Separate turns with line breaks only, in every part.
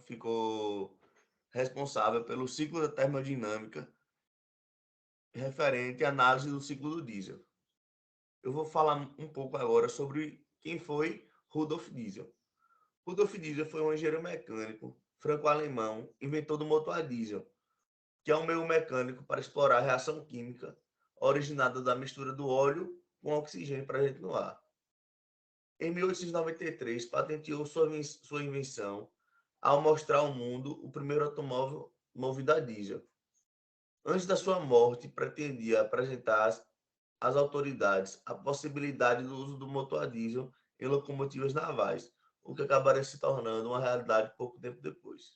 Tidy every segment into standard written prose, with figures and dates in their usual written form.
ficou responsável pelo ciclo da termodinâmica referente à análise do ciclo do diesel. Eu vou falar um pouco agora sobre quem foi Rudolf Diesel. Rudolf Diesel foi um engenheiro mecânico franco-alemão, inventor do motor a diesel, que é um meio mecânico para explorar a reação química originada da mistura do óleo com oxigênio presente no ar. Em 1893, patenteou sua invenção ao mostrar ao mundo o primeiro automóvel movido a diesel. Antes da sua morte, pretendia apresentar às autoridades a possibilidade do uso do motor a diesel em locomotivas navais, o que acabaria se tornando uma realidade pouco tempo depois.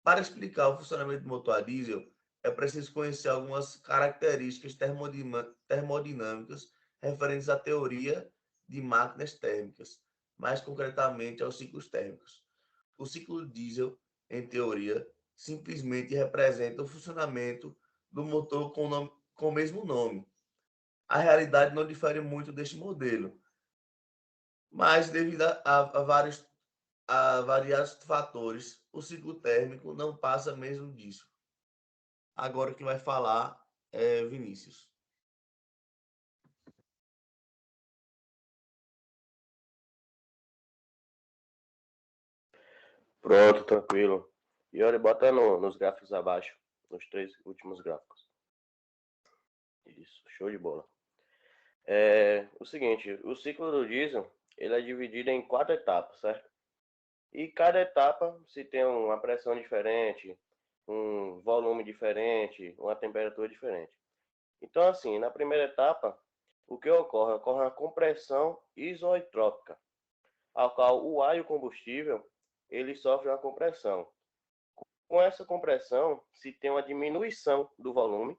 Para explicar o funcionamento do motor a diesel, é preciso conhecer algumas características termodinâmicas referentes à teoria de máquinas térmicas, mais concretamente aos ciclos térmicos. O ciclo diesel, em teoria, simplesmente representa o funcionamento do motor com o mesmo nome. A realidade não difere muito deste modelo, mas devido a variados fatores, o ciclo térmico não passa mesmo disso. Agora quem vai falar é Vinícius.
Pronto, tranquilo. E olha, bota nos gráficos abaixo, nos 3 últimos gráficos. Isso, show de bola. O seguinte, o ciclo do diesel, ele é dividido em 4 etapas, certo? E cada etapa se tem uma pressão diferente, um volume diferente, uma temperatura diferente. Então, assim, na primeira etapa, o que ocorre? Ocorre uma compressão isoentrópica, ao qual o ar e o combustível, ele sofrem uma compressão. Com essa compressão, se tem uma diminuição do volume,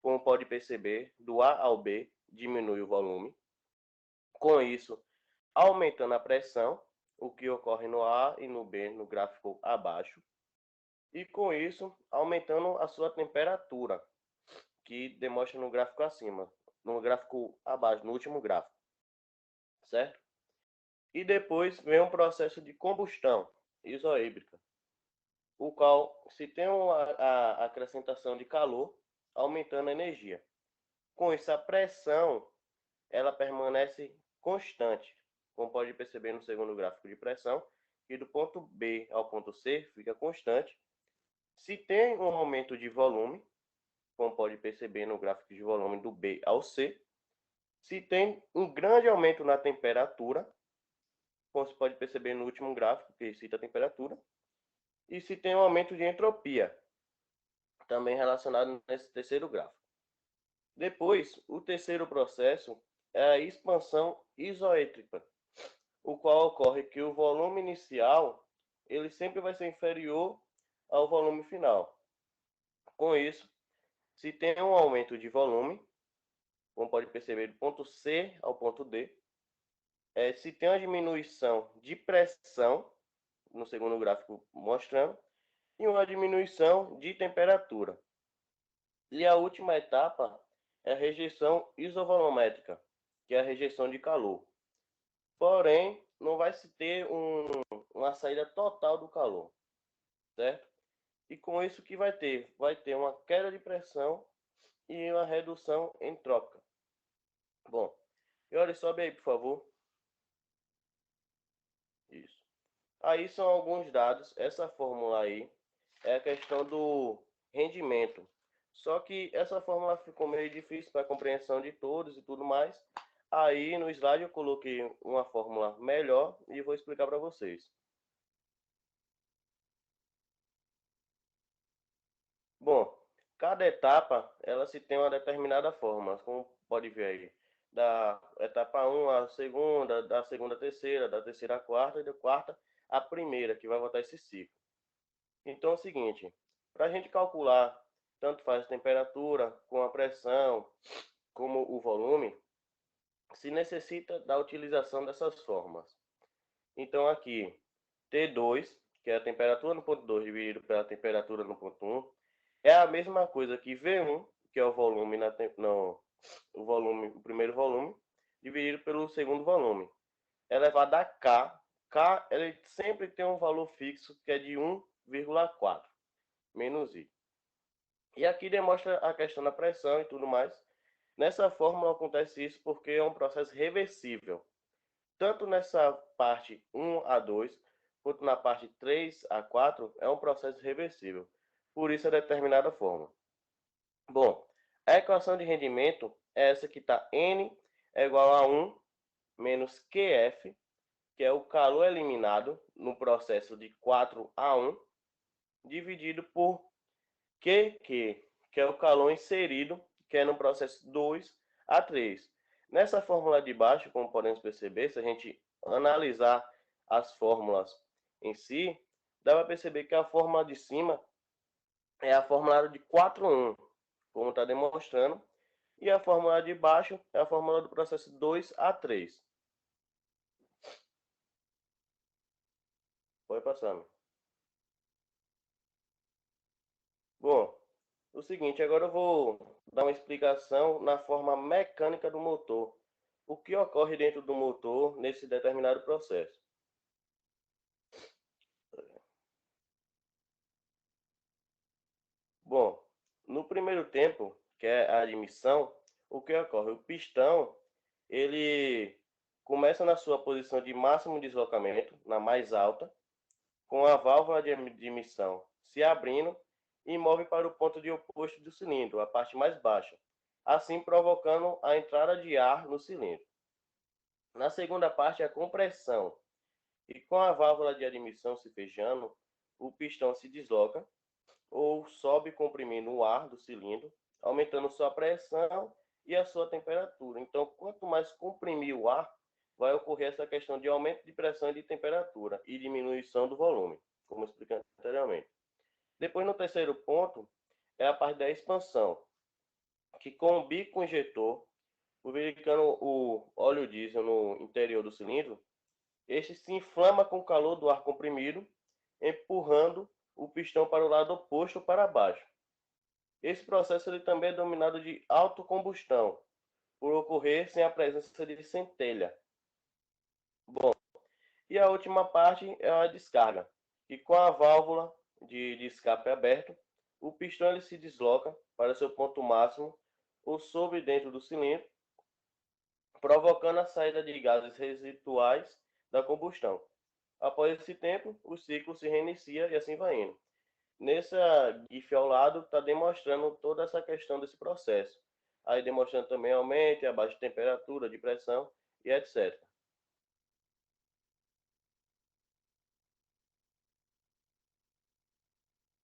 como pode perceber, do A ao B diminui o volume. Com isso, aumentando a pressão, o que ocorre no A e no B no gráfico abaixo. E com isso, aumentando a sua temperatura, que demonstra no gráfico acima, no gráfico abaixo, no último gráfico. Certo? E depois vem um processo de combustão isohídrica, o qual se tem a acrescentação de calor, aumentando a energia. Com isso, a pressão ela permanece constante, como pode perceber no segundo gráfico de pressão, que do ponto B ao ponto C fica constante. Se tem um aumento de volume, como pode perceber no gráfico de volume do B ao C, se tem um grande aumento na temperatura, como se pode perceber no último gráfico, que cita a temperatura, e se tem um aumento de entropia, também relacionado nesse terceiro gráfico. Depois, o terceiro processo é a expansão isoêntrica, o qual ocorre que o volume inicial ele sempre vai ser inferior ao volume final. Com isso, se tem um aumento de volume, como pode perceber, do ponto C ao ponto D, se tem uma diminuição de pressão, no segundo gráfico mostrando, e uma diminuição de temperatura. E a última etapa é a rejeição isovolumétrica, que é a rejeição de calor. Porém, não vai se ter uma saída total do calor, certo? E com isso que vai ter? Vai ter uma queda de pressão e uma redução entrópica. Bom, e olha, sobe aí, por favor. Isso. Aí são alguns dados. Essa fórmula aí é a questão do rendimento. Só que essa fórmula ficou meio difícil para a compreensão de todos e tudo mais. Aí no slide eu coloquei uma fórmula melhor e vou explicar para vocês. Bom, cada etapa ela se tem uma determinada fórmula, como pode ver aí. Da etapa 1 à segunda, da segunda à terceira, da terceira à quarta e da quarta à primeira, que vai voltar esse ciclo. Então é o seguinte, para a gente calcular, tanto faz a temperatura, com a pressão, como o volume, se necessita da utilização dessas fórmulas. Então aqui, T2, que é a temperatura no ponto 2 dividido pela temperatura no ponto 1, é a mesma coisa que V1, que é o volume, o primeiro volume, dividido pelo segundo volume, elevado a K, K ele sempre tem um valor fixo que é de 1,4 menos I. E aqui demonstra a questão da pressão e tudo mais. Nessa fórmula acontece isso porque é um processo reversível. Tanto nessa parte 1 a 2, quanto na parte 3 a 4, é um processo reversível. Por isso é determinada fórmula. Bom, a equação de rendimento é essa que está N é igual a 1 menos QF, que é o calor eliminado no processo de 4 a 1, dividido por QQ, que é o calor inserido, que é no processo 2 a 3. Nessa fórmula de baixo, como podemos perceber, se a gente analisar as fórmulas em si, dá para perceber que a fórmula de cima é a fórmula de 4,1, como está demonstrando, e a fórmula de baixo é a fórmula do processo 2 a 3. Foi passando. Bom, o seguinte, agora eu vou dar uma explicação na forma mecânica do motor. O que ocorre dentro do motor nesse determinado processo. Bom, no primeiro tempo, que é a admissão, o que ocorre? O pistão, ele começa na sua posição de máximo deslocamento, na mais alta, com a válvula de admissão se abrindo e move para o ponto de oposto do cilindro, a parte mais baixa, assim provocando a entrada de ar no cilindro. Na segunda parte, a compressão, e com a válvula de admissão se fechando, o pistão se desloca ou sobe comprimindo o ar do cilindro, aumentando sua pressão e a sua temperatura. Então, quanto mais comprimir o ar, vai ocorrer essa questão de aumento de pressão e de temperatura e diminuição do volume, como expliquei anteriormente. Depois, no terceiro ponto, é a parte da expansão, que com o bico injetor, lubrificando o óleo diesel no interior do cilindro, este se inflama com o calor do ar comprimido, empurrando o pistão para o lado oposto para baixo. Esse processo ele também é denominado de autocombustão, por ocorrer sem a presença de centelha. Bom, e a última parte é a descarga, que com a válvula de escape aberto, o pistão ele se desloca para seu ponto máximo ou sobe dentro do cilindro, provocando a saída de gases residuais da combustão. Após esse tempo, o ciclo se reinicia e assim vai indo. Nesse GIF ao lado está demonstrando toda essa questão desse processo. Aí demonstrando também aumento, a baixa temperatura, de pressão e etc.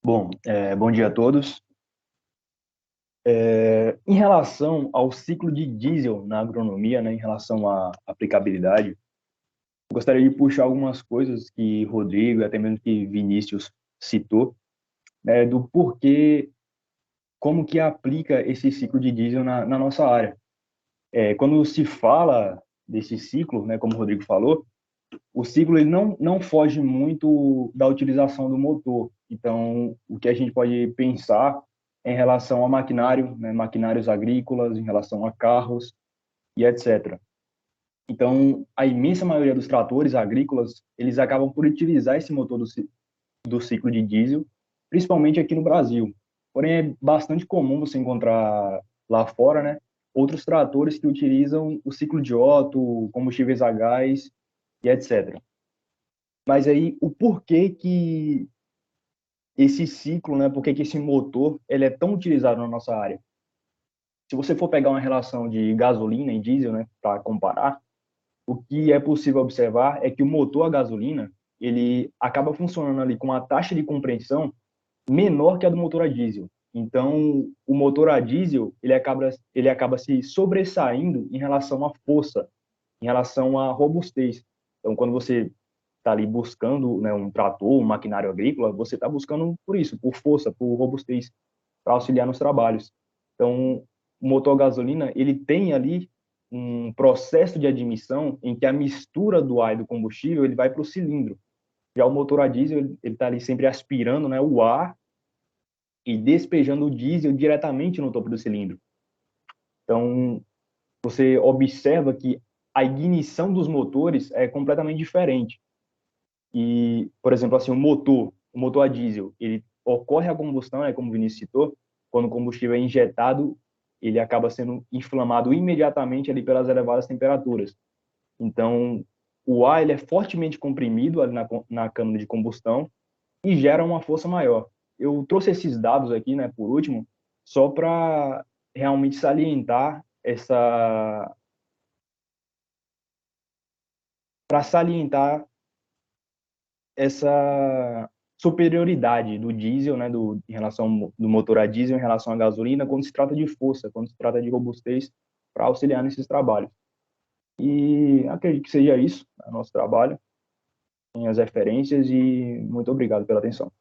Bom, bom dia a todos. Em relação ao ciclo de diesel na agronomia, né, em relação à aplicabilidade, eu gostaria de puxar algumas coisas que Rodrigo e até mesmo que Vinícius citou, né, do porquê, como que aplica esse ciclo de diesel na nossa área. Quando se fala desse ciclo, né, como o Rodrigo falou, o ciclo ele não foge muito da utilização do motor. Então, o que a gente pode pensar em relação a maquinário, né, maquinários agrícolas, em relação a carros e etc. Então, a imensa maioria dos tratores agrícolas, eles acabam por utilizar esse motor do ciclo de diesel, principalmente aqui no Brasil. Porém, é bastante comum você encontrar lá fora, né, outros tratores que utilizam o ciclo de Otto, combustíveis a gás e etc. Mas aí, o porquê que esse ciclo, né, porquê que esse motor, ele é tão utilizado na nossa área? Se você for pegar uma relação de gasolina e diesel, né, para comparar, o que é possível observar é que o motor a gasolina, ele acaba funcionando ali com uma taxa de compressão menor que a do motor a diesel. Então, o motor a diesel, ele acaba se sobressaindo em relação à força, em relação à robustez. Então, quando você está ali buscando, né, um trator, um maquinário agrícola, você está buscando por isso, por força, por robustez, para auxiliar nos trabalhos. Então, o motor a gasolina, ele tem ali um processo de admissão em que a mistura do ar e do combustível ele vai para o cilindro. Já o motor a diesel, ele está ali sempre aspirando, né, o ar e despejando o diesel diretamente no topo do cilindro. Então, você observa que a ignição dos motores é completamente diferente. E, por exemplo, assim, o motor a diesel, ele ocorre a combustão, né, como o Vinícius citou, quando o combustível é injetado, ele acaba sendo inflamado imediatamente ali pelas elevadas temperaturas. Então, o ar ele é fortemente comprimido ali na câmara de combustão e gera uma força maior. Eu trouxe esses dados aqui, né, por último, só para realmente salientar essa superioridade do diesel, né, em relação do motor a diesel em relação à gasolina, quando se trata de força, quando se trata de robustez, para auxiliar nesses trabalhos. E acredito que seja isso, o nosso trabalho, minhas referências, e muito obrigado pela atenção.